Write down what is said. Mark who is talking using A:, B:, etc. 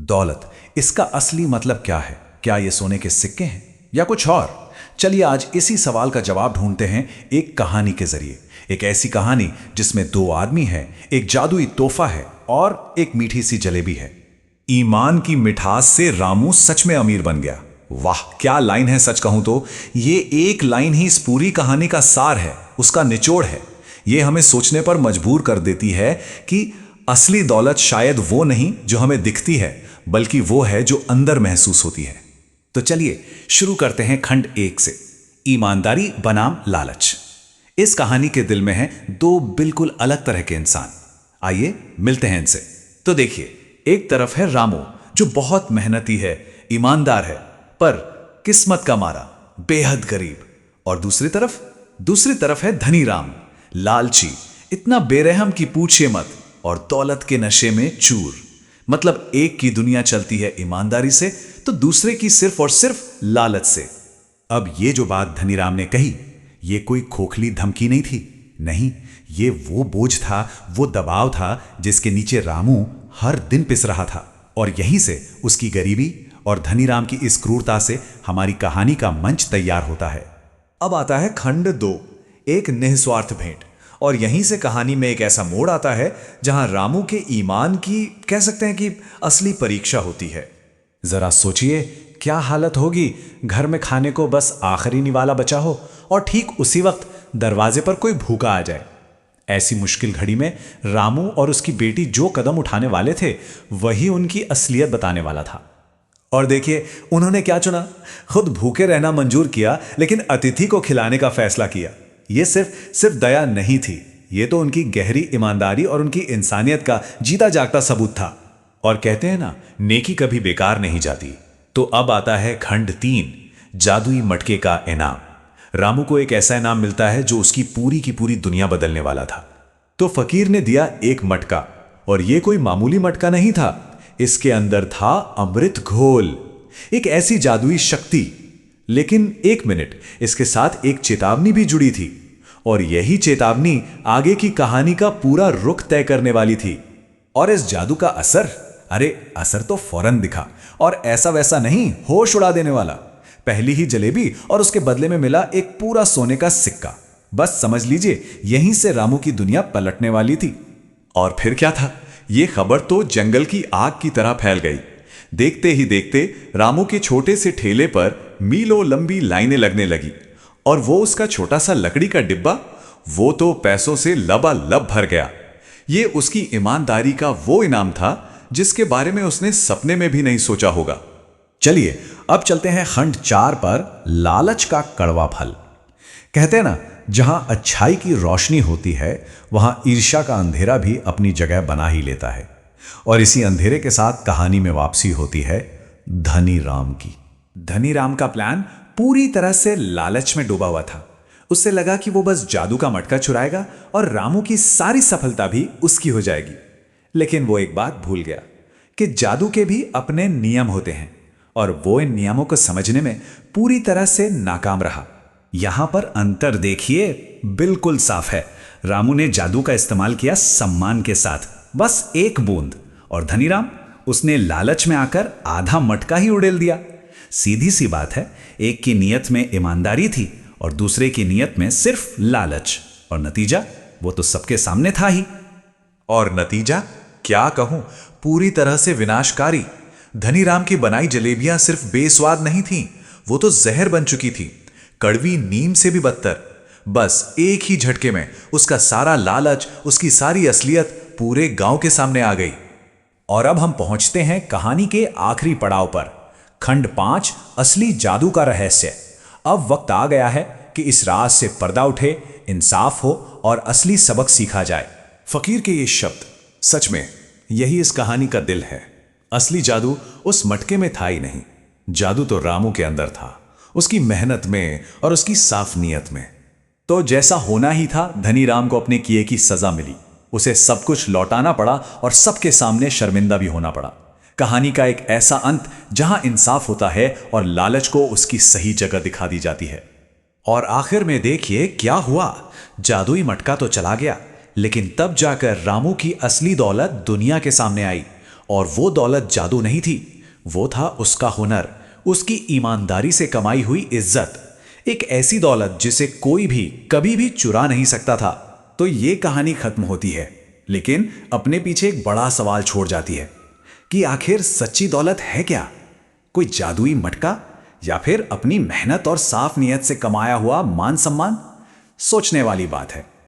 A: दौलत, इसका असली मतलब क्या है? क्या ये सोने के सिक्के हैं या कुछ और? चलिए आज इसी सवाल का जवाब ढूंढते हैं एक कहानी के जरिए। एक ऐसी कहानी जिसमें दो आदमी हैं, एक जादुई तोहफा है और एक मीठी सी जलेबी है। ईमान की मिठास से रामू सच में अमीर बन गया। वाह क्या लाइन है! सच कहूं तो ये एक लाइन ही इस पूरी कहानी का सार है, उसका निचोड़ है। ये हमें सोचने पर मजबूर कर देती है कि असली दौलत शायद वो नहीं जो हमें दिखती है, बल्कि वो है जो अंदर महसूस होती है। तो चलिए शुरू करते हैं खंड 1 से, ईमानदारी बनाम लालच। इस कहानी के दिल में हैं दो बिल्कुल अलग तरह के इंसान। आइए मिलते हैं इनसे। तो देखिए, एक तरफ है रामू जो बहुत मेहनती है, ईमानदार है, पर किस्मत का मारा, बेहद गरीब। और दूसरी तरफ है धनी राम, लालची, इतना बेरहम कि पूछिए मत, और दौलत के नशे में चूर। मतलब एक की दुनिया चलती है ईमानदारी से, तो दूसरे की सिर्फ और सिर्फ लालच से। अब ये जो बात धनीराम ने कही, ये कोई खोखली धमकी नहीं थी। नहीं, ये वो बोझ था, वो दबाव था जिसके नीचे रामू हर दिन पिस रहा था। और यहीं से उसकी गरीबी और धनीराम की इस क्रूरता से हमारी कहानी का मंच तैयार होता है।
B: अब आता है खंड 2, एक निस्वार्थ भेंट। और यहीं से कहानी में एक ऐसा मोड़ आता है जहां रामू के ईमान की, कह सकते हैं कि, असली परीक्षा होती है।
A: जरा सोचिए क्या हालत होगी, घर में खाने को बस आखिरी निवाला बचा हो और ठीक उसी वक्त दरवाजे पर कोई भूखा आ जाए। ऐसी मुश्किल घड़ी में रामू और उसकी बेटी जो कदम उठाने वाले थे, वही उनकी असलियत बताने वाला था।
B: और देखिए उन्होंने क्या चुना। खुद भूखे रहना मंजूर किया, लेकिन अतिथि को खिलाने का फैसला किया। यह सिर्फ दया नहीं थी, यह तो उनकी गहरी ईमानदारी और उनकी इंसानियत का जीता जागता सबूत था।
A: और कहते हैं ना, नेकी कभी बेकार नहीं जाती। तो अब आता है खंड 3, जादुई मटके का इनाम। रामू को एक ऐसा इनाम मिलता है जो उसकी पूरी की पूरी दुनिया बदलने वाला था। तो फकीर ने दिया एक मटका, और यह कोई मामूली मटका नहीं था। इसके अंदर था अमृत घोल, एक ऐसी जादुई शक्ति। लेकिन एक मिनट, इसके साथ एक चेतावनी भी जुड़ी थी, और यही चेतावनी आगे की कहानी का पूरा रुख तय करने वाली थी। और इस जादू का असर तो फौरन दिखा, और ऐसा वैसा नहीं, होश उड़ा देने वाला। पहली ही जलेबी और उसके बदले में मिला एक पूरा सोने का सिक्का। बस समझ लीजिए, यहीं से रामू की दुनिया पलटने वाली थी।
B: और फिर क्या था, यह खबर तो जंगल की आग की तरह फैल गई। देखते ही देखते रामू के छोटे से ठेले पर मीलों लंबी लाइनें लगने लगी, और वो उसका छोटा सा लकड़ी का डिब्बा, वो तो पैसों से लबालब भर गया। ये उसकी ईमानदारी का वो इनाम था जिसके बारे में उसने सपने में भी नहीं सोचा होगा।
A: चलिए अब चलते हैं खंड 4 पर, लालच का कड़वा फल। कहते हैं ना, जहां अच्छाई की रोशनी होती है, वहां ईर्ष्या का अंधेरा भी अपनी जगह बना ही लेता है। और इसी अंधेरे के साथ कहानी में वापसी होती है धनी राम की।
B: धनी राम का प्लान पूरी तरह से लालच में डूबा हुआ था। उससे लगा कि वो बस जादू का मटका चुराएगा और रामू की सारी सफलता भी उसकी हो जाएगी। लेकिन वो एक बात भूल गया कि जादू के भी अपने नियम होते हैं, और वो इन नियमों को समझने में पूरी तरह से नाकाम रहा।
A: यहां पर अंतर देखिए, बिल्कुल साफ है। रामू ने जादू का इस्तेमाल किया सम्मान के साथ, बस एक बूंद, और धनीराम, उसने लालच में आकर आधा मटका ही उड़ेल दिया। सीधी सी बात है, एक की नीयत में ईमानदारी थी और दूसरे की नीयत में सिर्फ लालच, और नतीजा वो तो सबके सामने था ही।
B: और नतीजा क्या कहूं, पूरी तरह से विनाशकारी। धनीराम की बनाई जलेबियां सिर्फ बेस्वाद नहीं थीं, वो तो जहर बन चुकी थी, कड़वी नीम से भी बदतर। बस एक ही झटके में उसका सारा लालच, उसकी सारी असलियत पूरे गांव के सामने आ गई।
A: और अब हम पहुंचते हैं कहानी के आखिरी पड़ाव पर, खंड 5, असली जादू का रहस्य। अब वक्त आ गया है कि इस राज से पर्दा उठे, इंसाफ हो और असली सबक सीखा जाए।
B: फकीर के ये शब्द, सच में यही इस कहानी का दिल है। असली जादू उस मटके में था ही नहीं, जादू तो रामू के अंदर था, उसकी मेहनत में और उसकी साफ नीयत में। तो जैसा होना ही था, धनी राम को अपने किए की सजा मिली। उसे सब कुछ लौटाना पड़ा और सबके सामने शर्मिंदा भी होना पड़ा। कहानी का एक ऐसा अंत जहां इंसाफ होता है और लालच को उसकी सही जगह दिखा दी जाती है। और आखिर में देखिए क्या हुआ, जादुई मटका तो चला गया, लेकिन तब जाकर रामू की असली दौलत दुनिया के सामने आई,
A: और वो दौलत जादू नहीं थी, वो था उसका हुनर, उसकी ईमानदारी से कमाई हुई इज्जत, एक ऐसी दौलत जिसे कोई भी कभी भी चुरा नहीं सकता था। तो ये कहानी खत्म होती है, लेकिन अपने पीछे एक बड़ा सवाल छोड़ जाती है कि आखिर सच्ची दौलत है क्या? कोई जादुई मटका, या फिर अपनी मेहनत और साफ नीयत से कमाया हुआ मान सम्मान? सोचने वाली बात है।